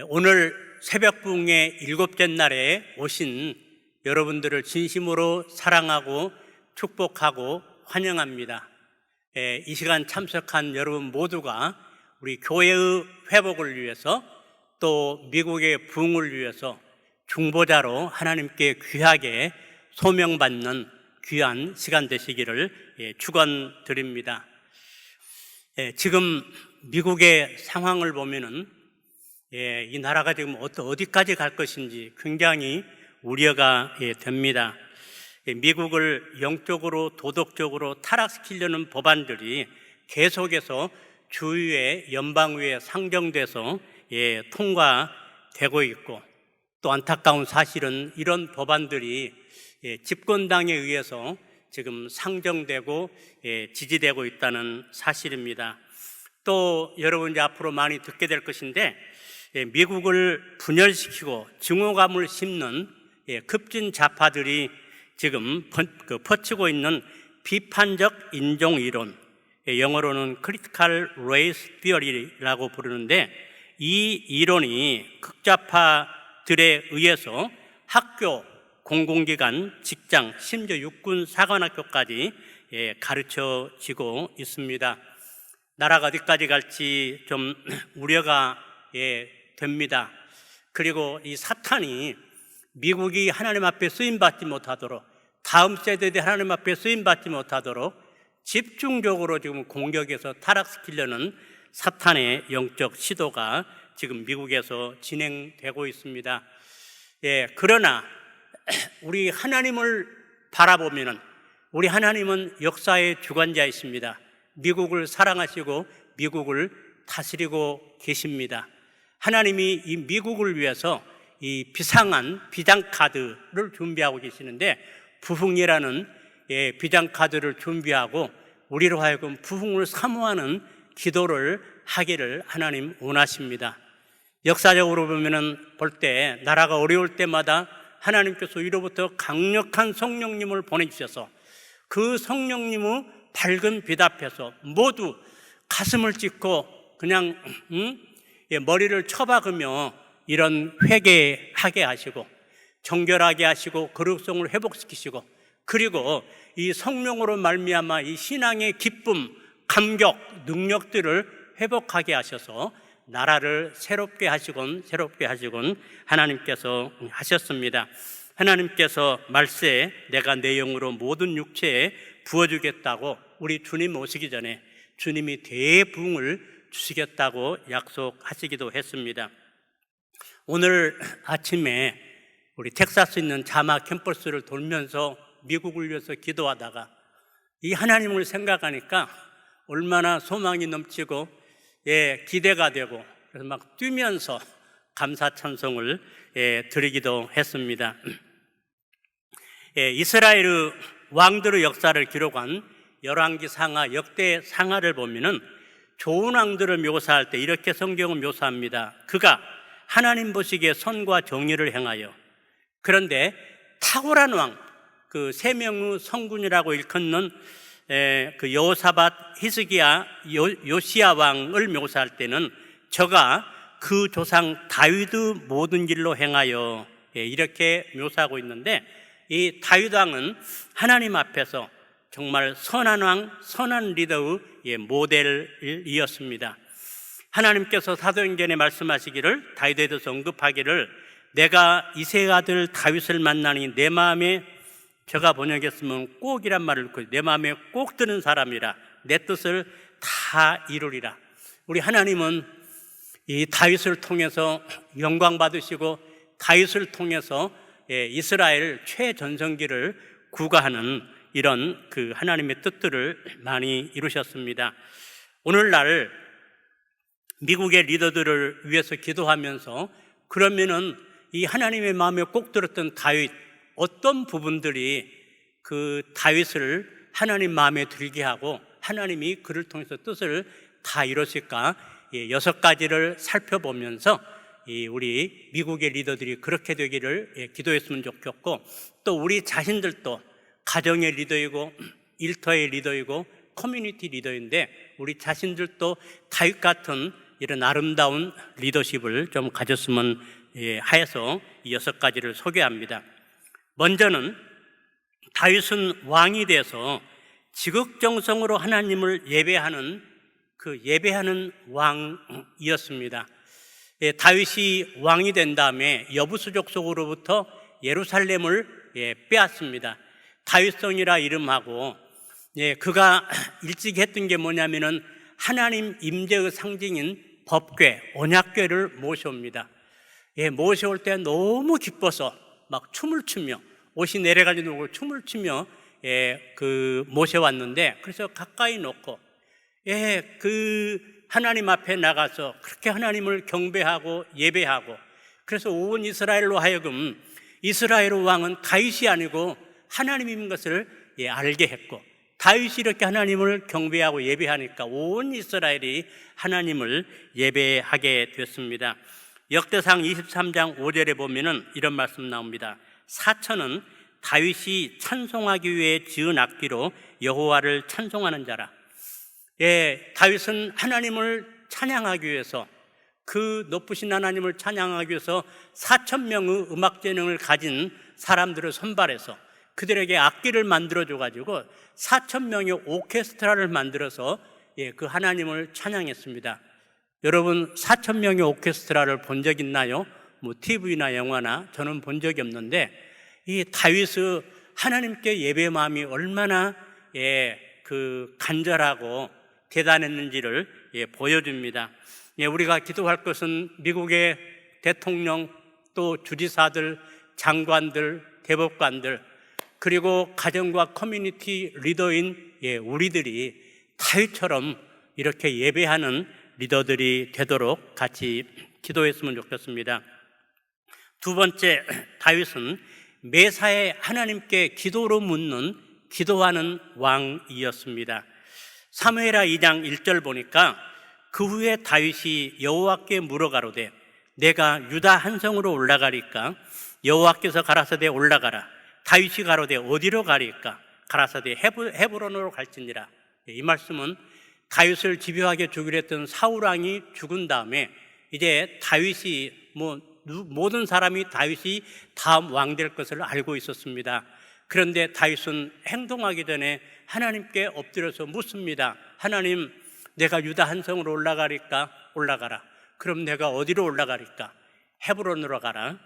오늘 새벽 부흥의 일곱째 날에 오신 여러분들을 진심으로 사랑하고 축복하고 환영합니다. 이 시간 참석한 여러분 모두가 우리 교회의 회복을 위해서 또 미국의 부흥을 위해서 중보자로 하나님께 귀하게 소명받는 귀한 시간 되시기를 축원드립니다. 지금 미국의 상황을 보면은 이 나라가 지금 어디까지 갈 것인지 굉장히 우려가 됩니다. 미국을 영적으로 도덕적으로 타락시키려는 법안들이 계속해서 주의회 연방의회에 상정돼서 통과되고 있고, 또 안타까운 사실은 이런 법안들이 집권당에 의해서 지금 상정되고 지지되고 있다는 사실입니다. 또 여러분 이제 앞으로 많이 듣게 될 것인데, 미국을 분열시키고 증오감을 심는 급진 좌파들이 지금 퍼치고 있는 비판적 인종 이론, 영어로는 Critical Race Theory라고 부르는데, 이 이론이 극좌파들에 의해서 학교, 공공기관, 직장, 심지어 육군 사관학교까지 가르쳐지고 있습니다. 나라가 어디까지 갈지 좀 우려가 됩니다. 그리고 이 사탄이 미국이 하나님 앞에 쓰임받지 못하도록, 다음 세대들이 하나님 앞에 쓰임받지 못하도록 집중적으로 지금 공격해서 타락시키려는 사탄의 영적 시도가 지금 미국에서 진행되고 있습니다. 그러나 우리 하나님을 바라보면은, 우리 하나님은 역사의 주관자이십니다. 미국을 사랑하시고 미국을 다스리고 계십니다. 하나님이 이 미국을 위해서 이 비상한 비장카드를 준비하고 계시는데, 부흥이라는 비장카드를 준비하고 우리로 하여금 부흥을 사모하는 기도를 하기를 하나님 원하십니다. 역사적으로 보면은 볼 때 나라가 어려울 때마다 하나님께서 위로부터 강력한 성령님을 보내주셔서 그 성령님의 밝은 빛 앞에서 모두 가슴을 찢고 그냥 머리를 쳐박으며 이런 회개하게 하시고 정결하게 하시고 거룩성을 회복시키시고, 그리고 이 성령으로 말미암아 이 신앙의 기쁨, 감격, 능력들을 회복하게 하셔서 나라를 새롭게 하시곤 하나님께서 하셨습니다. 하나님께서 말세에 내가 내 영으로 모든 육체에 부어주겠다고 우리 주님 오시기 전에 주님이 대부흥을 주시겠다고 약속하시기도 했습니다. 오늘 아침에 우리 텍사스 있는 자마 캠퍼스를 돌면서 미국을 위해서 기도하다가 이 하나님을 생각하니까 얼마나 소망이 넘치고 기대가 되고, 그래서 막 뛰면서 감사 찬송을 드리기도 했습니다. 이스라엘의 왕들의 역사를 기록한 열왕기 상하, 역대 상하를 보면은 좋은 왕들을 묘사할 때 이렇게 성경은 묘사합니다. 그가 하나님 보시기에 선과 정의를 행하여. 그런데 탁월한 왕, 그 세 명의 성군이라고 일컫는 그 여호사밧, 히스기야, 요시야 왕을 묘사할 때는 저가 그 조상 다윗의 모든 길로 행하여, 이렇게 묘사하고 있는데, 이 다윗 왕은 하나님 앞에서 정말 선한 왕, 선한 리더의 모델이었습니다. 하나님께서 사도행전에 말씀하시기를, 다윗에 대해서 언급하기를, 내가 이새의 아들 다윗을 만나니 내 마음에, 제가 번역했으면 꼭이란 말을 넣고 내 마음에 꼭 드는 사람이라 내 뜻을 다 이루리라. 우리 하나님은 이 다윗을 통해서 영광 받으시고 다윗을 통해서 이스라엘 최전성기를 구가하는 이런 그 하나님의 뜻들을 많이 이루셨습니다. 오늘날 미국의 리더들을 위해서 기도하면서, 그러면은 이 하나님의 마음에 꼭 들었던 다윗, 어떤 부분들이 그 다윗을 하나님 마음에 들게 하고 하나님이 그를 통해서 뜻을 다 이루실까, 6가지를 살펴보면서 우리 미국의 리더들이 그렇게 되기를 기도했으면 좋겠고, 또 우리 자신들도 가정의 리더이고 일터의 리더이고 커뮤니티 리더인데, 우리 자신들도 다윗 같은 이런 아름다운 리더십을 좀 가졌으면 하여서 이 6가지를 소개합니다. 먼저는 다윗은 왕이 돼서 지극정성으로 하나님을 예배하는 예배하는 왕이었습니다. 다윗이 왕이 된 다음에 여부수 족속으로부터 예루살렘을 빼앗습니다. 다윗성이라 이름하고 그가 일찍 했던 게 뭐냐면은 하나님 임재의 상징인 법궤, 언약궤를 모셔옵니다. 모셔올 때 너무 기뻐서 막 춤을 추며 옷이 내려가지고 춤을 추며 모셔왔는데, 그래서 가까이 놓고 그 하나님 앞에 나가서 그렇게 하나님을 경배하고 예배하고, 그래서 온 이스라엘로 하여금 이스라엘 왕은 다윗이 아니고 하나님인 것을 알게 했고, 다윗이 이렇게 하나님을 경배하고 예배하니까 온 이스라엘이 하나님을 예배하게 됐습니다. 역대상 23장 5절에 보면은 이런 말씀 나옵니다. 사천은 다윗이 찬송하기 위해 지은 악기로 여호와를 찬송하는 자라. 다윗은 하나님을 찬양하기 위해서, 그 높으신 하나님을 찬양하기 위해서 4,000명의 음악 재능을 가진 사람들을 선발해서 그들에게 악기를 만들어줘 가지고 4,000명의 오케스트라를 만들어서 그 하나님을 찬양했습니다. 여러분, 4,000명의 오케스트라를 본 적 있나요? TV나 영화나 저는 본 적이 없는데, 이 다윗의 하나님께 예배 마음이 얼마나 간절하고 대단했는지를 보여줍니다. 우리가 기도할 것은 미국의 대통령, 또 주지사들, 장관들, 대법관들, 그리고 가정과 커뮤니티 리더인 우리들이 다윗처럼 이렇게 예배하는 리더들이 되도록 같이 기도했으면 좋겠습니다. 두 번째, 다윗은 매사에 하나님께 기도로 묻는 기도하는 왕이었습니다. 사무엘하 2장 1절 보니까 그 후에 다윗이 여호와께 물어가로되 내가 유다 한성으로 올라가리까? 여호와께서 가라사대 올라가라. 다윗이 가로되 어디로 가리까? 가라사대 헤브론으로 갈지니라. 이 말씀은 다윗을 집요하게 죽이려 했던 사울 왕이 죽은 다음에 이제 다윗이 모든 사람이 다윗이 다음 왕 될 것을 알고 있었습니다. 그런데 다윗은 행동하기 전에 하나님께 엎드려서 묻습니다. 하나님, 내가 유다 한성으로 올라가리까? 올라가라. 그럼 내가 어디로 올라가리까? 헤브론으로 가라.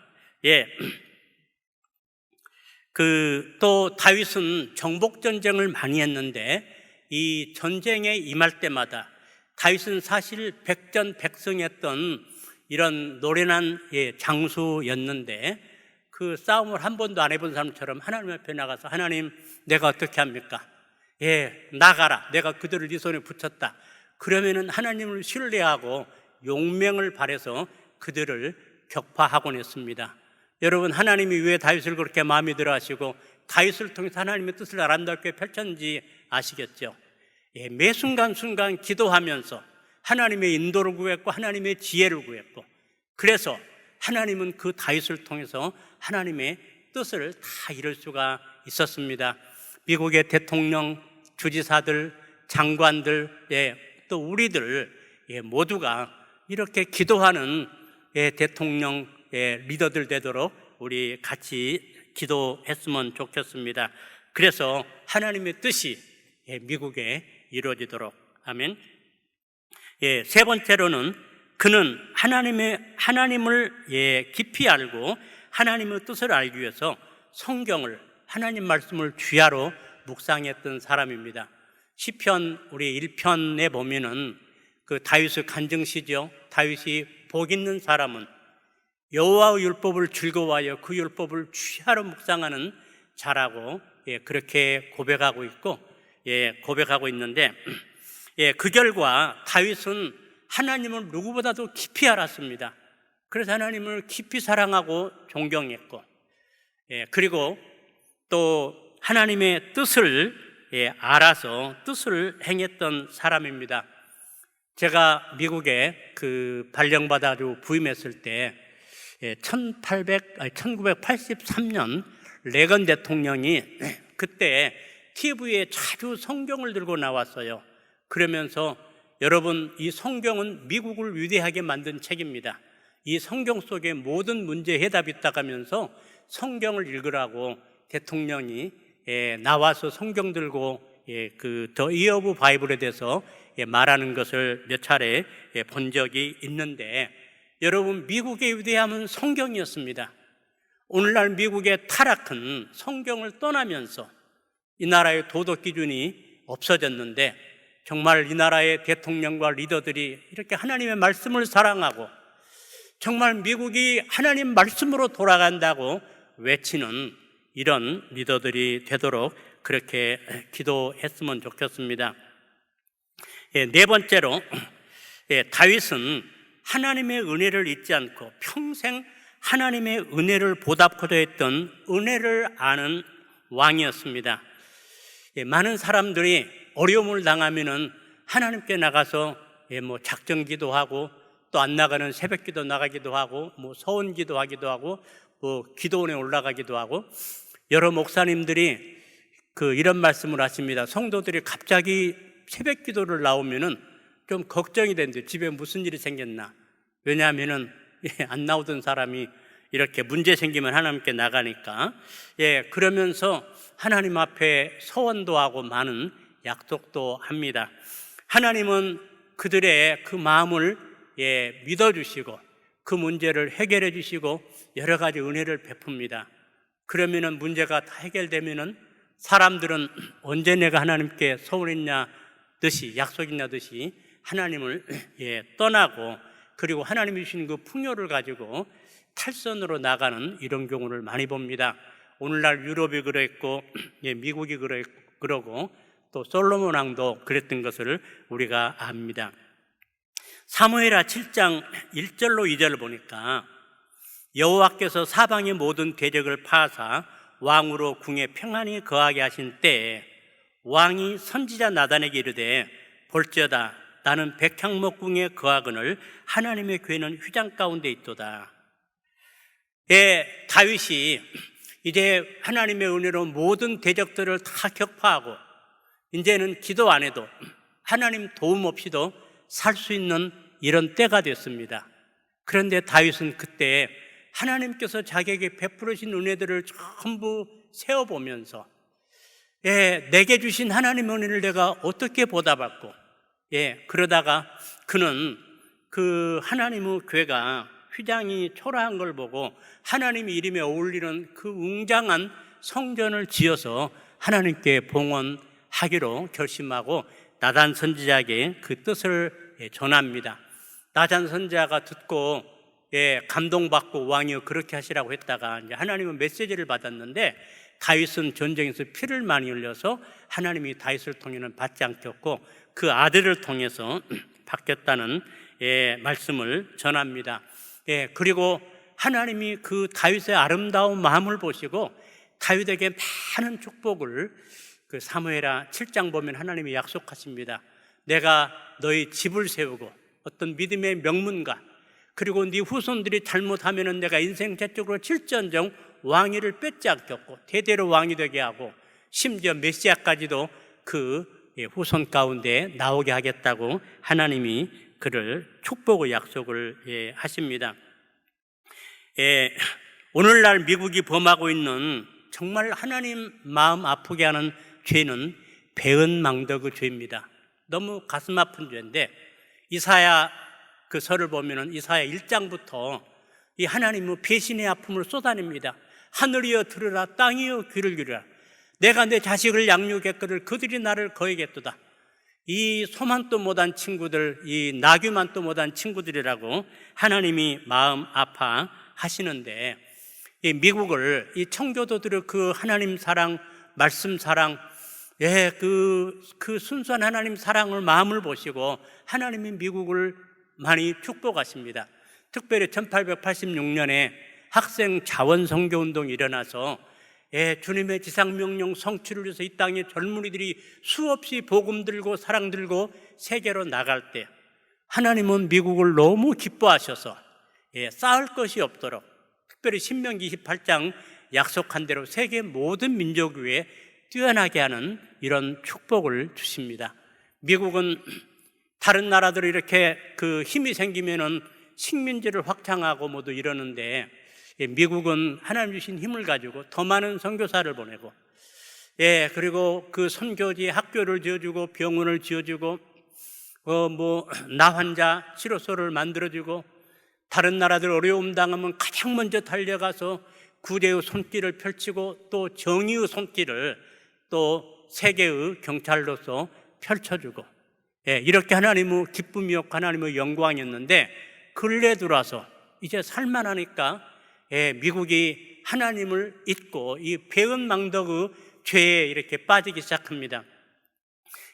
또 다윗은 정복 전쟁을 많이 했는데 이 전쟁에 임할 때마다 다윗은 사실 백전백승했던 이런 노련한 장수였는데, 그 싸움을 한 번도 안 해본 사람처럼 하나님 앞에 나가서 하나님, 내가 어떻게 합니까? 나가라. 내가 그들을 네 손에 붙였다. 그러면은 하나님을 신뢰하고 용맹을 발해서 그들을 격파하곤 했습니다. 여러분, 하나님이 왜 다윗을 그렇게 마음에 들어 하시고 다윗을 통해서 하나님의 뜻을 아름답게 펼쳤는지 아시겠죠? 매 순간순간 기도하면서 하나님의 인도를 구했고 하나님의 지혜를 구했고, 그래서 하나님은 그 다윗을 통해서 하나님의 뜻을 다 이룰 수가 있었습니다. 미국의 대통령, 주지사들, 장관들, 또 우리들 모두가 이렇게 기도하는 대통령, 리더들 되도록 우리 같이 기도했으면 좋겠습니다. 그래서 하나님의 뜻이 미국에 이루어지도록. 아멘. 세 번째로는 그는 하나님을 깊이 알고 하나님의 뜻을 알기 위해서 성경을, 하나님 말씀을 주야로 묵상했던 사람입니다. 시편 우리 1편에 보면은 그 다윗의 간증시죠. 다윗이 복 있는 사람은 여호와의 율법을 즐거워하여 그 율법을 주야로 묵상하는 자라고 그렇게 고백하고 있는데, 그 결과 다윗은 하나님을 누구보다도 깊이 알았습니다. 그래서 하나님을 깊이 사랑하고 존경했고, 그리고 또 하나님의 뜻을 알아서 뜻을 행했던 사람입니다. 제가 미국에 발령받아 부임했을 때 1983년 레건 대통령이 그때 TV에 자주 성경을 들고 나왔어요. 그러면서 여러분, 이 성경은 미국을 위대하게 만든 책입니다. 이 성경 속에 모든 문제에 해답이 있다고 하면서 성경을 읽으라고 대통령이 나와서 성경 들고 그 더 이어 오브 바이블에 대해서 말하는 것을 몇 차례 본 적이 있는데, 여러분, 미국의 위대함은 성경이었습니다. 오늘날 미국의 타락은 성경을 떠나면서 이 나라의 도덕 기준이 없어졌는데, 정말 이 나라의 대통령과 리더들이 이렇게 하나님의 말씀을 사랑하고 정말 미국이 하나님 말씀으로 돌아간다고 외치는 이런 리더들이 되도록 그렇게 기도했으면 좋겠습니다. 네 번째로, 다윗은 하나님의 은혜를 잊지 않고 평생 하나님의 은혜를 보답하려 했던 은혜를 아는 왕이었습니다. 많은 사람들이 어려움을 당하면은 하나님께 나가서 작정 기도하고, 또 안 나가는 새벽 기도 나가기도 하고, 서원 기도하기도 하고, 기도원에 올라가기도 하고, 여러 목사님들이 이런 말씀을 하십니다. 성도들이 갑자기 새벽 기도를 나오면은 좀 걱정이 되는데 집에 무슨 일이 생겼나? 왜냐하면은 안 나오던 사람이 이렇게 문제 생기면 하나님께 나가니까. 그러면서 하나님 앞에 서원도 하고 많은 약속도 합니다. 하나님은 그들의 그 마음을 믿어주시고 그 문제를 해결해 주시고 여러 가지 은혜를 베풉니다. 그러면은 문제가 다 해결되면은 사람들은 언제 내가 하나님께 서운했냐 듯이, 약속했냐 듯이 하나님을 떠나고, 그리고 하나님이 주신 그 풍요를 가지고 탈선으로 나가는 이런 경우를 많이 봅니다. 오늘날 유럽이 그랬고 미국이 그러고 또 솔로몬 왕도 그랬던 것을 우리가 압니다. 사무엘하 7장 1절로 2절을 보니까 여호와께서 사방의 모든 대적을 파하사 왕으로 궁에 평안히 거하게 하신 때에 왕이 선지자 나단에게 이르되, 볼지어다 나는 백향목궁에 거하거늘 하나님의 궤는 휘장 가운데 있도다. 다윗이 이제 하나님의 은혜로 모든 대적들을 다 격파하고 이제는 기도 안 해도 하나님 도움 없이도 살 수 있는 이런 때가 됐습니다. 그런데 다윗은 그때 하나님께서 자기에게 베풀으신 은혜들을 전부 세어보면서 내게 주신 하나님의 은혜를 내가 어떻게 보답할고, 그러다가 그는 그 하나님의 궤가 휘장이 초라한 걸 보고 하나님 이름에 어울리는 그 웅장한 성전을 지어서 하나님께 봉헌하기로 결심하고 나단 선지자에게 그 뜻을 전합니다. 나단 선지자가 듣고 감동받고 왕이여 그렇게 하시라고 했다가 이제 하나님은 메시지를 받았는데, 다윗은 전쟁에서 피를 많이 흘려서 하나님이 다윗을 통해는 받지 않겠고 그 아들을 통해서 받겠다는 말씀을 전합니다. 그리고 하나님이 그 다윗의 아름다운 마음을 보시고 다윗에게 많은 축복을, 그 사무엘하 7장 보면 하나님이 약속하십니다. 내가 너희 집을 세우고 어떤 믿음의 명문가, 그리고 네 후손들이 잘못하면은 내가 인생 저쪽으로 칠전정 왕위를 뺏지 않겠고 대대로 왕이 되게 하고 심지어 메시아까지도 그 후손 가운데 나오게 하겠다고 하나님이 그를 축복의 약속을 하십니다. 오늘날 미국이 범하고 있는 정말 하나님 마음 아프게 하는 죄는 배은망덕의 죄입니다. 너무 가슴 아픈 죄인데, 이사야 그 설을 보면은 이사야 1장부터 이 하나님은 배신의 아픔을 쏟아냅니다. 하늘이여 들으라, 땅이여 귀를 기울이라. 내가 내 자식을 양육했거늘 그들이 나를 거역했도다. 이 소만도 못한 친구들, 이 나귀만도 못한 친구들이라고 하나님이 마음 아파하시는데, 이 미국을, 이 청교도들의 그 하나님 사랑, 말씀 사랑, 그 순수한 하나님 사랑을 마음을 보시고 하나님이 미국을 많이 축복하십니다. 특별히 1886년에 학생 자원 선교 운동이 일어나서 주님의 지상명령 성취를 위해서 이 땅에 젊은이들이 수없이 복음 들고 사랑 들고 세계로 나갈 때 하나님은 미국을 너무 기뻐하셔서 쌓을 것이 없도록 특별히 신명기 28장 약속한 대로 세계 모든 민족 위에 뛰어나게 하는 이런 축복을 주십니다. 미국은 다른 나라들이 이렇게 그 힘이 생기면은 식민지를 확장하고 모두 이러는데, 미국은 하나님 주신 힘을 가지고 더 많은 선교사를 보내고, 그리고 그 선교지 학교를 지어주고 병원을 지어주고, 나 환자 치료소를 만들어주고, 다른 나라들 어려움 당하면 가장 먼저 달려가서 구제의 손길을 펼치고 또 정의의 손길을 또 세계의 경찰로서 펼쳐주고, 이렇게 하나님의 기쁨이었고 하나님의 영광이었는데, 근래 들어와서 이제 살만하니까 미국이 하나님을 잊고 이 배은망덕의 죄에 이렇게 빠지기 시작합니다.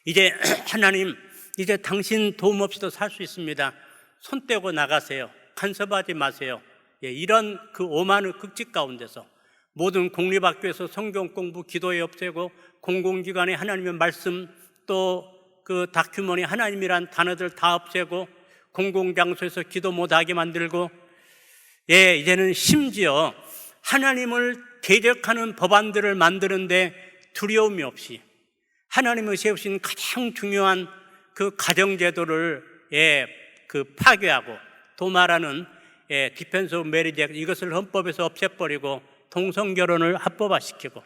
이제 하나님, 이제 당신 도움 없이도 살 수 있습니다. 손 떼고 나가세요. 간섭하지 마세요. 이런 그 오만의 극직 가운데서 모든 공립학교에서 성경 공부, 기도회 없애고, 공공기관에 하나님의 말씀, 또 그 다큐머니 하나님이란 단어들 다 없애고, 공공장소에서 기도 못하게 만들고, 이제는 심지어 하나님을 대적하는 법안들을 만드는데 두려움이 없이 하나님이 세우신 가장 중요한 그 가정제도를 그 파괴하고, 도마라는 디펜스 오브 메리지 액트, 이것을 헌법에서 없애버리고 동성결혼을 합법화시키고,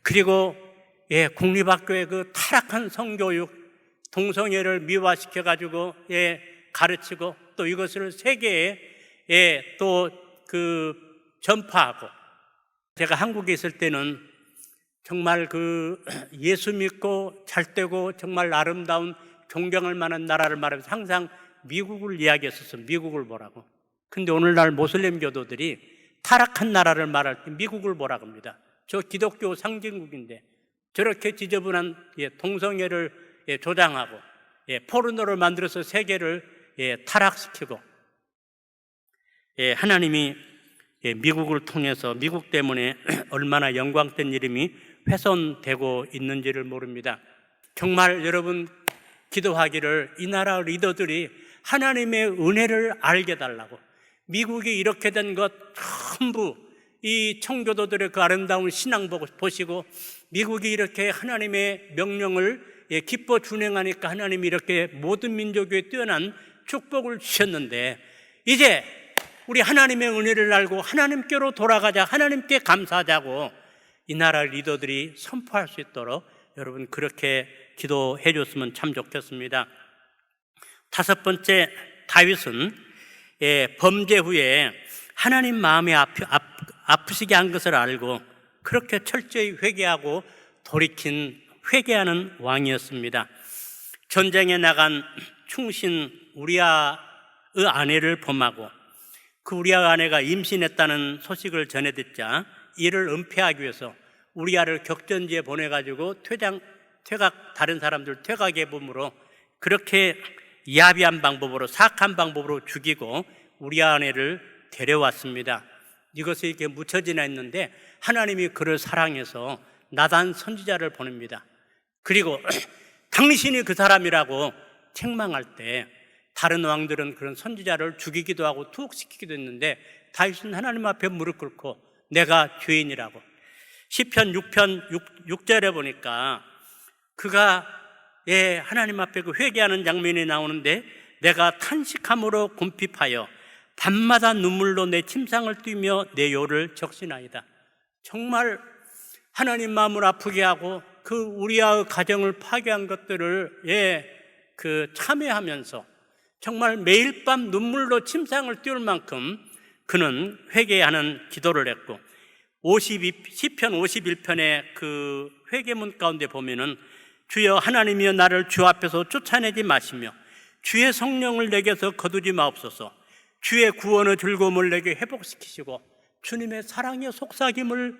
그리고 공립학교의 그 타락한 성교육, 동성애를 미화시켜가지고 가르치고, 또 이것을 세계에 또 그 전파하고. 제가 한국에 있을 때는 정말 그 예수 믿고 잘 되고 정말 아름다운 존경할 만한 나라를 말하면서 항상 미국을 이야기했었어. 미국을 보라고. 근데 오늘날 모슬림 교도들이 타락한 나라를 말할 때 미국을 보라고 합니다. 저 기독교 상징국인데 저렇게 지저분한 동성애를 조장하고 포르노를 만들어서 세계를 타락시키고, 하나님이 미국을 통해서 미국 때문에 얼마나 영광된 이름이 훼손되고 있는지를 모릅니다. 정말 여러분 기도하기를, 이 나라 리더들이 하나님의 은혜를 알게 해달라고, 미국이 이렇게 된 것 전부 이 청교도들의 그 아름다운 신앙 보시고, 미국이 이렇게 하나님의 명령을 기뻐 준행하니까 하나님이 이렇게 모든 민족에 뛰어난 축복을 주셨는데, 이제 우리 하나님의 은혜를 알고 하나님께로 돌아가자, 하나님께 감사하자고 이 나라 리더들이 선포할 수 있도록 여러분 그렇게 기도해 줬으면 참 좋겠습니다. 다섯 번째, 다윗은 범죄 후에 하나님 마음이 아프시게 한 것을 알고 그렇게 철저히 회개하고 돌이킨 회개하는 왕이었습니다. 전쟁에 나간 충신 우리아의 아내를 범하고, 그 우리아 아내가 임신했다는 소식을 전해 듣자 이를 은폐하기 위해서 우리아를 격전지에 보내가지고 다른 사람들 퇴각 예범으로 그렇게 야비한 방법으로, 사악한 방법으로 죽이고 우리아 아내를 데려왔습니다. 이것이 이렇게 묻혀지나 했는데 하나님이 그를 사랑해서 나단 선지자를 보냅니다. 그리고 당신이 그 사람이라고 책망할 때 다른 왕들은 그런 선지자를 죽이기도 하고 투옥시키기도 했는데 다윗은 하나님 앞에 무릎 꿇고 내가 죄인이라고. 시편 6편 6절에 보니까 그가 하나님 앞에 그 회개하는 장면이 나오는데, 내가 탄식함으로 곰핍하여 밤마다 눈물로 내 침상을 뛰며 내 요를 적시나이다. 정말 하나님 마음을 아프게 하고 그 우리아의 가정을 파괴한 것들을 참회하면서 정말 매일 밤 눈물로 침상을 띄울 만큼 그는 회개하는 기도를 했고, 시편 51편의 그 회개문 가운데 보면은 주여 하나님이여 나를 주 앞에서 쫓아내지 마시며 주의 성령을 내게서 거두지 마옵소서. 주의 구원의 즐거움을 내게 회복시키시고 주님의 사랑의 속삭임을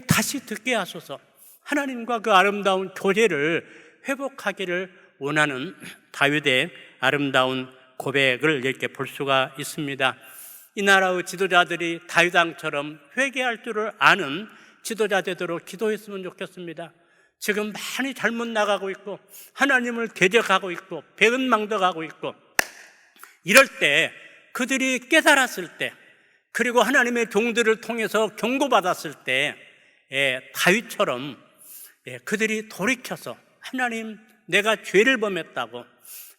다시 듣게 하소서. 하나님과 그 아름다운 교제를 회복하기를 원하는 다윗의 아름다운 고백을 이렇게 볼 수가 있습니다. 이 나라의 지도자들이 다윗 왕처럼 회개할 줄을 아는 지도자 되도록 기도했으면 좋겠습니다. 지금 많이 잘못 나가고 있고 하나님을 대적하고 있고 배은망덕하고 있고, 이럴 때 그들이 깨달았을 때, 그리고 하나님의 종들을 통해서 경고받았을 때 다윗처럼 그들이 돌이켜서 하나님 내가 죄를 범했다고,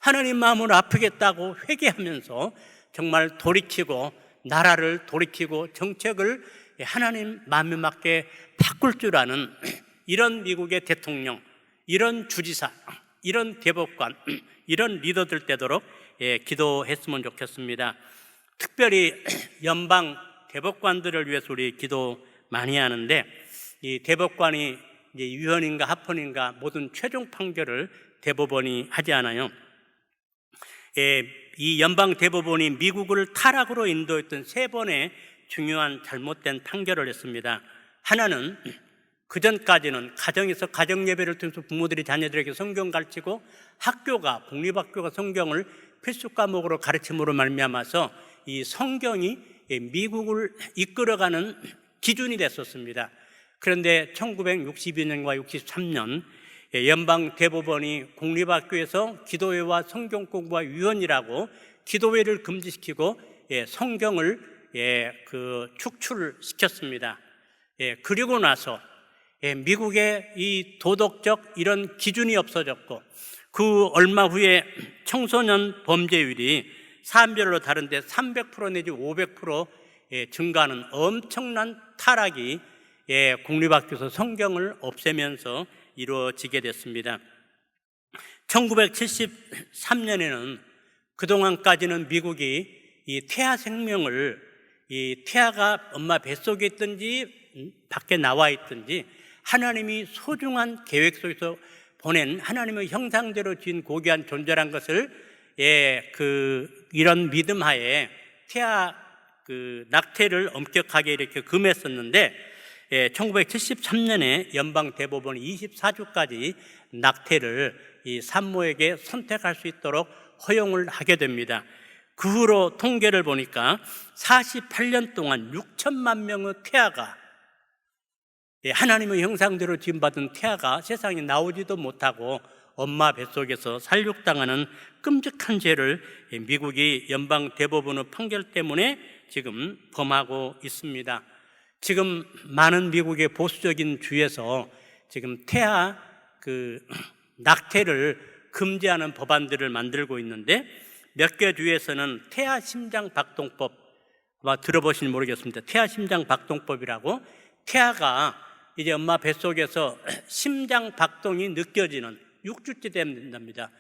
하나님 마음을 아프겠다고 회개하면서 정말 돌이키고 나라를 돌이키고 정책을 하나님 마음에 맞게 바꿀 줄 아는 이런 미국의 대통령, 이런 주지사, 이런 대법관, 이런 리더들 되도록 기도했으면 좋겠습니다. 특별히 연방 대법관들을 위해서 우리 기도 많이 하는데, 이 대법관이 이제 위헌인가 합헌인가 모든 최종 판결을 대법원이 하지 않아요. 이 연방 대법원이 미국을 타락으로 인도했던 3번의 중요한 잘못된 판결을 했습니다. 하나는 그전까지는 가정에서 가정예배를 통해서 부모들이 자녀들에게 성경 가르치고 학교가 공립학교가 성경을 필수 과목으로 가르침으로 말미암아서 이 성경이 미국을 이끌어가는 기준이 됐었습니다. 그런데 1962년과 63년 연방 대법원이 공립학교에서 기도회와 성경 공부와 위헌이라고 기도회를 금지시키고 성경을 축출시켰습니다. 그리고 나서 미국의 이 도덕적 이런 기준이 없어졌고, 그 얼마 후에 청소년 범죄율이 사안별로 다른데 300% 내지 500% 증가하는 엄청난 타락이 공립학교에서 성경을 없애면서 이루어지게 됐습니다. 1973년에는 그동안까지는 미국이 이 태아 생명을, 이 태아가 엄마 뱃속에 있든지 밖에 나와 있든지 하나님이 소중한 계획 속에서 보낸 하나님의 형상대로 지은 고귀한 존재란 것을 이런 믿음 하에 태아 낙태를 엄격하게 이렇게 금했었는데, 1973년에 연방 대법원이 24주까지 낙태를 이 산모에게 선택할 수 있도록 허용을 하게 됩니다. 그 후로 통계를 보니까 48년 동안 6천만 명의 태아가, 하나님의 형상대로 지음받은 태아가 세상에 나오지도 못하고 엄마 뱃속에서 살육당하는 끔찍한 죄를 미국이 연방 대법원의 판결 때문에 지금 범하고 있습니다. 지금 많은 미국의 보수적인 주에서 지금 태아 낙태를 금지하는 법안들을 만들고 있는데, 몇 개 주에서는 태아 심장 박동법, 아마 들어보시는지 모르겠습니다. 태아 심장 박동법이라고, 태아가 이제 엄마 뱃속에서 심장 박동이 느껴지는 6주째 된답니다.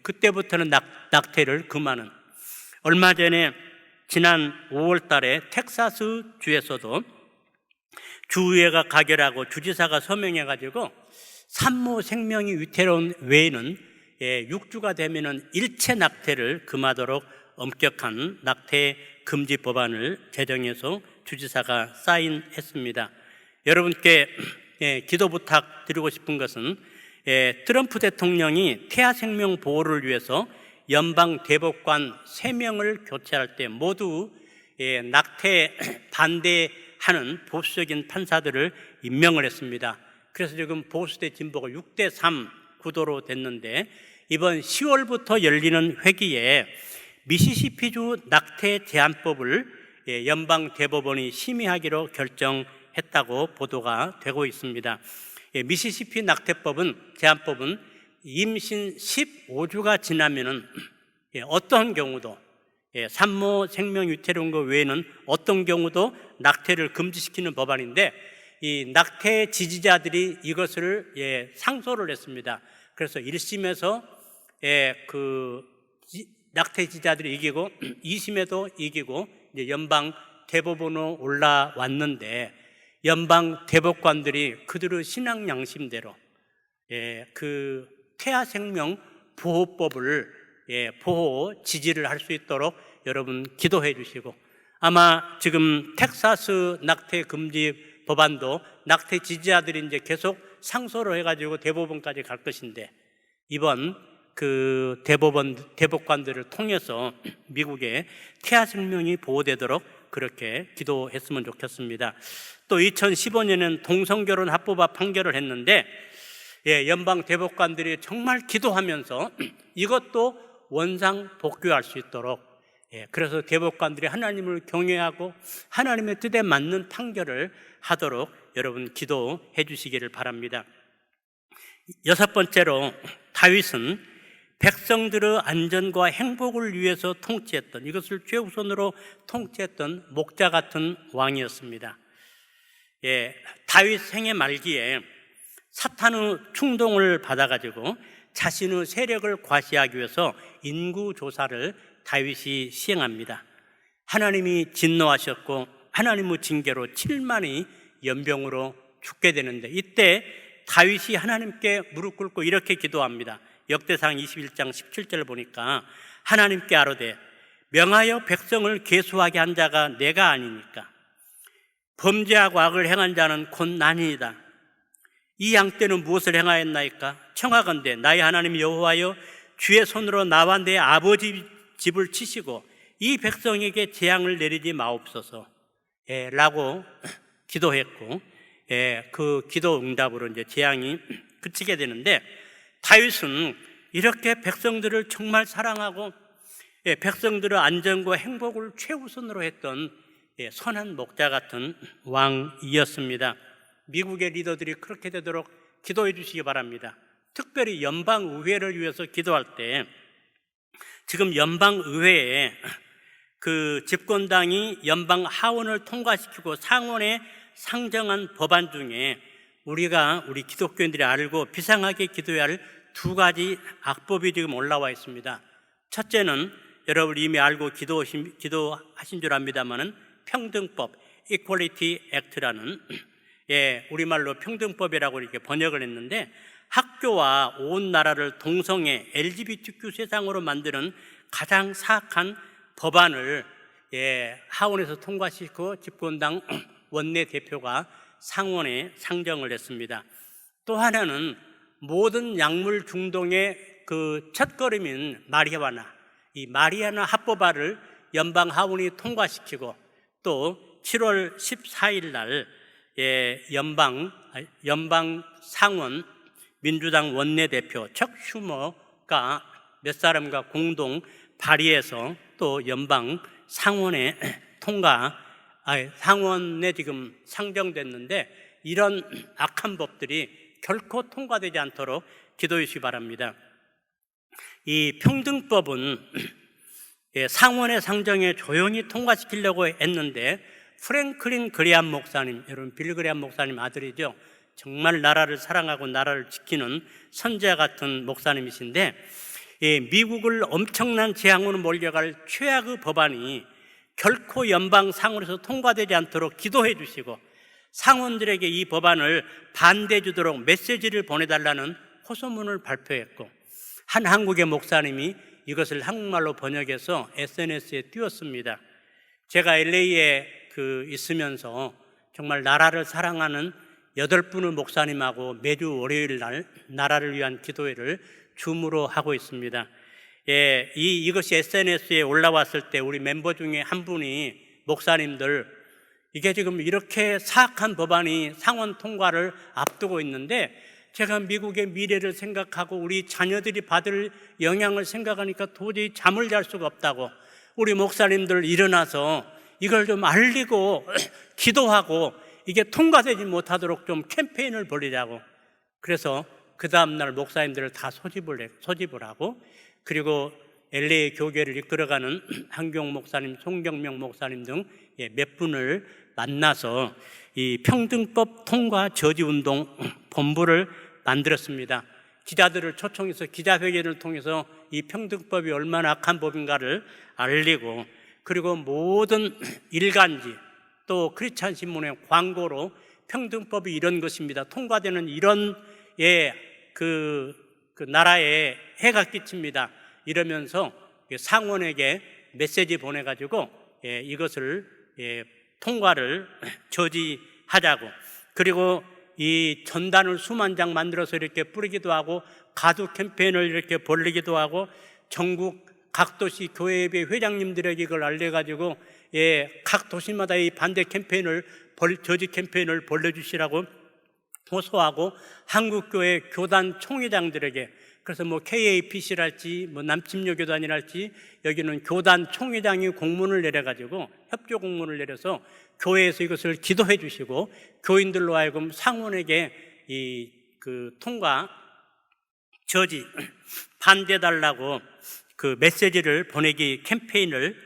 그때부터는 낙태를 금하는. 얼마 전에 지난 5월 달에 텍사스 주에서도 주의회가 가결하고 주지사가 서명해가지고 산모 생명이 위태로운 외에는 6주가 되면은 일체 낙태를 금하도록 엄격한 낙태 금지 법안을 제정해서 주지사가 사인했습니다. 여러분께 기도 부탁드리고 싶은 것은, 트럼프 대통령이 태아 생명 보호를 위해서 연방 대법관 3명을 교체할 때 모두 낙태 반대하는 보수적인 판사들을 임명을 했습니다. 그래서 지금 보수 대 진보가 6대3 구도로 됐는데, 이번 10월부터 열리는 회기에 미시시피주 낙태 제한법을 연방 대법원이 심의하기로 결정했다고 보도가 되고 있습니다. 미시시피 낙태법은, 제한법은 임신 15주가 지나면은 어떤 경우도, 산모 생명 위태로운 것 외에는 어떤 경우도 낙태를 금지시키는 법안인데, 이 낙태 지지자들이 이것을 상소를 했습니다. 그래서 1심에서 낙태 지지자들이 이기고 2심에도 이기고 이제 연방 대법원으로 올라왔는데, 연방 대법관들이 그들의 신앙 양심대로 그 태아 생명 보호법을 보호 지지를 할 수 있도록 여러분 기도해 주시고, 아마 지금 텍사스 낙태 금지 법안도 낙태 지지자들이 이제 계속 상소를 해가지고 대법원까지 갈 것인데, 이번 그 대법관들을 통해서 미국의 태아 생명이 보호되도록 그렇게 기도했으면 좋겠습니다. 또 2015년에는 동성결혼 합법화 판결을 했는데, 연방 대법관들이 정말 기도하면서 이것도 원상 복귀할 수 있도록, 그래서 대법관들이 하나님을 경외하고 하나님의 뜻에 맞는 판결을 하도록 여러분 기도해 주시기를 바랍니다. 6번째로, 다윗은 백성들의 안전과 행복을 위해서 통치했던, 이것을 최우선으로 통치했던 목자 같은 왕이었습니다. 다윗 생애 말기에 사탄의 충동을 받아가지고 자신의 세력을 과시하기 위해서 인구조사를 다윗이 시행합니다. 하나님이 진노하셨고 하나님의 징계로 7만이 연병으로 죽게 되는데, 이때 다윗이 하나님께 무릎 꿇고 이렇게 기도합니다. 역대상 21장 17절을 보니까 하나님께 아뢰되 명하여 백성을 계수하게 한 자가 내가 아니니까 범죄하고 악을 행한 자는 곧 나니이다. 이 양떼는 무엇을 행하였나이까? 청하건대 나의 하나님 여호와여, 주의 손으로 나와 내 아버지 집을 치시고 이 백성에게 재앙을 내리지 마옵소서 라고 기도했고, 그 기도 응답으로 이제 재앙이 그치게 되는데, 다윗은 이렇게 백성들을 정말 사랑하고 백성들의 안전과 행복을 최우선으로 했던 선한 목자 같은 왕이었습니다. 미국의 리더들이 그렇게 되도록 기도해 주시기 바랍니다. 특별히 연방의회를 위해서 기도할 때, 지금 연방의회에 그 집권당이 연방 하원을 통과시키고 상원에 상정한 법안 중에 우리 기독교인들이 알고 비상하게 기도해야 할 두 가지 악법이 지금 올라와 있습니다. 첫째는 여러분 이미 알고 기도하신 줄 압니다만은 평등법, Equality Act라는, 우리말로 평등법이라고 이렇게 번역을 했는데, 학교와 온 나라를 동성애 LGBTQ 세상으로 만드는 가장 사악한 법안을 하원에서 통과시키고 집권당 원내대표가 상원에 상정을 했습니다. 또 하나는 모든 약물 중독의 그 첫걸음인 마리화나, 이 마리화나 합법화를 연방 하원이 통과시키고, 또 7월 14일 날 연방 상원 민주당 원내대표 척 슈머가 몇 사람과 공동 발의해서 또 연방 상원에 상원에 지금 상정됐는데, 이런 악한 법들이 결코 통과되지 않도록 기도해 주시기 바랍니다. 이 평등법은 상원의 상정에 조용히 통과시키려고 했는데, 프랭클린 그레암 목사님, 여러분 빌 그레암 목사님 아들이죠. 정말 나라를 사랑하고 나라를 지키는 선지자 같은 목사님이신데, 미국을 엄청난 재앙으로 몰려갈 최악의 법안이 결코 연방 상원에서 통과되지 않도록 기도해 주시고, 상원들에게 이 법안을 반대해 주도록 메시지를 보내달라는 호소문을 발표했고, 한 한국의 목사님이 이것을 한국말로 번역해서 SNS에 띄웠습니다. 제가 LA에 있으면서 정말 나라를 사랑하는 8분의 목사님하고 매주 월요일 날 나라를 위한 기도회를 줌으로 하고 있습니다. 이것이 SNS에 올라왔을 때 우리 멤버 중에 한 분이, 목사님들, 이게 지금 이렇게 사악한 법안이 상원 통과를 앞두고 있는데, 제가 미국의 미래를 생각하고 우리 자녀들이 받을 영향을 생각하니까 도저히 잠을 잘 수가 없다고, 우리 목사님들 일어나서 이걸 좀 알리고 기도하고 이게 통과되지 못하도록 좀 캠페인을 벌이자고, 그래서 그 다음날 목사님들을 다 소집을 하고, 그리고 LA 교계를 이끌어가는 한경 목사님, 송경명 목사님 등 몇 분을 만나서 이 평등법 통과 저지운동 본부를 만들었습니다. 기자들을 초청해서 기자회견을 통해서 이 평등법이 얼마나 악한 법인가를 알리고, 그리고 모든 일간지 또 크리스찬 신문의 광고로 평등법이 이런 것입니다, 통과되는 이런 그 나라에 해가 끼칩니다, 이러면서 상원에게 메시지 보내가지고 이것을 통과를 저지하자고, 그리고 이 전단을 수만 장 만들어서 이렇게 뿌리기도 하고, 가두 캠페인을 이렇게 벌리기도 하고, 전국 각 도시 교회의 회장님들에게 이걸 알려가지고 각 도시마다 이 반대 캠페인을 저지 캠페인을 벌려주시라고 호소하고, 한국교회 교단 총회장들에게, 그래서 KAPC랄지 남침여 교단이랄지 여기는 교단 총회장이 공문을 내려가지고 협조 공문을 내려서 교회에서 이것을 기도해 주시고, 교인들로 하여금 상원에게 통과 저지 반대달라고 그 메시지를 보내기 캠페인을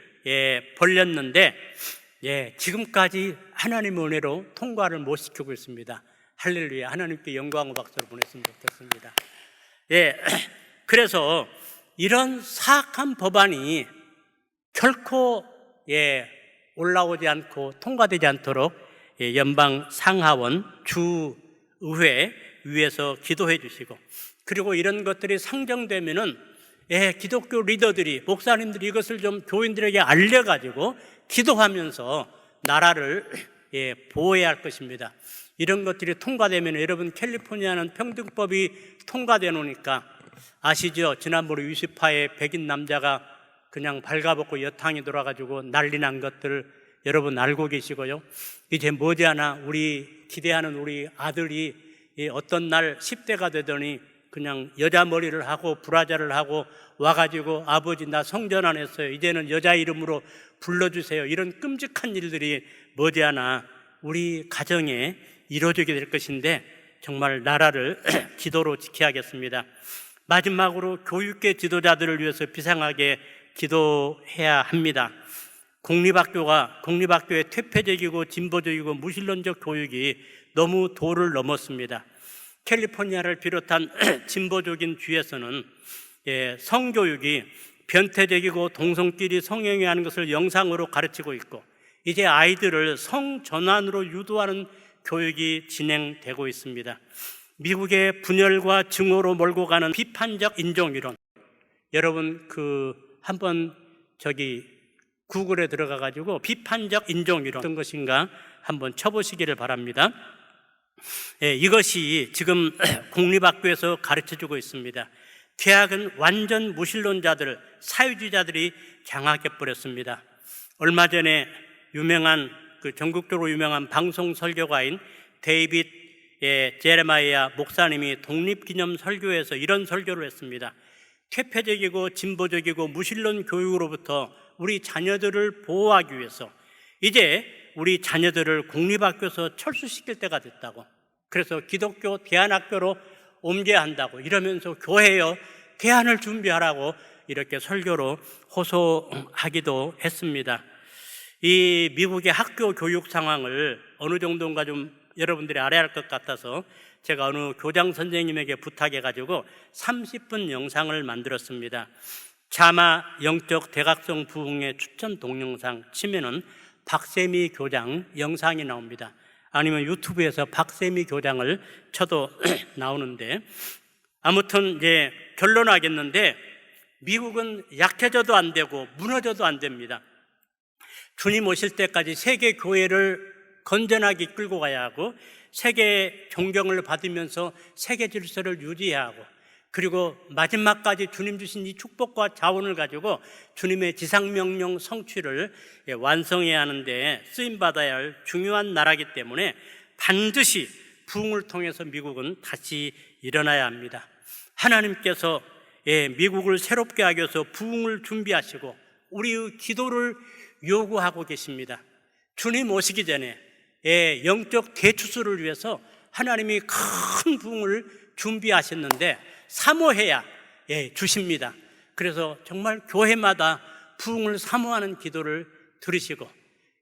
벌였는데 지금까지 하나님의 은혜로 통과를 못 시키고 있습니다. 할렐루야. 하나님께 영광과 박수를 보냈으면 좋겠습니다. 그래서 이런 사악한 법안이 결코 올라오지 않고 통과되지 않도록 연방 상하원 주의회 위에서 기도해 주시고, 그리고 이런 것들이 상정되면은 기독교 리더들이, 목사님들이 이것을 좀 교인들에게 알려가지고 기도하면서 나라를 보호해야 할 것입니다. 이런 것들이 통과되면, 여러분 캘리포니아는 평등법이 통과되노니까 아시죠? 지난번에 유시파의 백인 남자가 그냥 발가벗고 여탕이 돌아가지고 난리 난 것들 여러분 알고 계시고요. 이제 머지않아 우리 기대하는 우리 아들이 어떤 날 10대가 되더니 그냥 여자 머리를 하고 브라자를 하고 와가지고 아버지 나 성전 안 했어요. 이제는 여자 이름으로 불러주세요. 이런 끔찍한 일들이 머지않아 우리 가정에 이루어지게 될 것인데 정말 나라를 기도로 지켜야겠습니다. 마지막으로 교육계 지도자들을 위해서 비상하게 기도해야 합니다. 공립학교의 퇴폐적이고 진보적이고 무신론적 교육이 너무 도를 넘었습니다. 캘리포니아를 비롯한 진보적인 주에서는 성교육이 변태적이고 동성끼리 성행위하는 것을 영상으로 가르치고 있고, 이제 아이들을 성전환으로 유도하는 교육이 진행되고 있습니다. 미국의 분열과 증오로 몰고 가는 비판적 인종이론, 여러분 한번 구글에 들어가 가지고 비판적 인종이론 어떤 것인가 한번 쳐보시기를 바랍니다. 이것이 지금 공립학교에서 가르쳐주고 있습니다. 대학은 완전 무신론자들, 사회주의자들이 장악해버렸습니다. 얼마 전에 전국적으로 유명한 방송 설교가인 데이빗 제레마이아 목사님이 독립기념 설교에서 이런 설교를 했습니다. 퇴폐적이고 진보적이고 무신론 교육으로부터 우리 자녀들을 보호하기 위해서 이제 우리 자녀들을 공립학교에서 철수시킬 때가 됐다고, 그래서 기독교 대안학교로 옮겨야 한다고, 이러면서 교회여 대안을 준비하라고 이렇게 설교로 호소하기도 했습니다. 이 미국의 학교 교육 상황을 어느 정도인가 좀 여러분들이 알아야 할 것 같아서 제가 어느 교장 선생님에게 부탁해가지고 30분 영상을 만들었습니다. 자마 영적 대각성 부흥의 추천 동영상 치면은 박세미 교장 영상이 나옵니다. 아니면 유튜브에서 박세미 교장을 쳐도 나오는데, 아무튼 이제 결론하겠는데 미국은 약해져도 안 되고 무너져도 안 됩니다. 주님 오실 때까지 세계 교회를 건전하게 이끌고 가야 하고, 세계 존경을 받으면서 세계 질서를 유지해야 하고, 그리고 마지막까지 주님 주신 이 축복과 자원을 가지고 주님의 지상명령 성취를 완성해야 하는데 쓰임받아야 할 중요한 나라이기 때문에 반드시 부흥을 통해서 미국은 다시 일어나야 합니다. 하나님께서 미국을 새롭게 하기 위해서 부흥을 준비하시고 우리의 기도를 요구하고 계십니다. 주님 오시기 전에 영적 대추수를 위해서 하나님이 큰 부흥을 준비하셨는데 사모해야 주십니다. 그래서 정말 교회마다 부흥을 사모하는 기도를 들으시고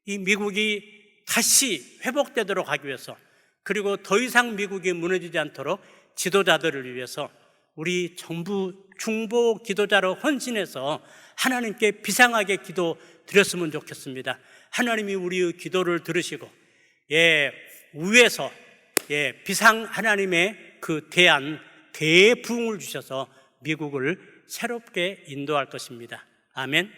이 미국이 다시 회복되도록 하기 위해서, 그리고 더 이상 미국이 무너지지 않도록 지도자들을 위해서 우리 전부 중보 기도자로 헌신해서 하나님께 비상하게 기도 드렸으면 좋겠습니다. 하나님이 우리의 기도를 들으시고 위에서 비상 하나님의 그 대부흥을 주셔서 미국을 새롭게 인도할 것입니다. 아멘.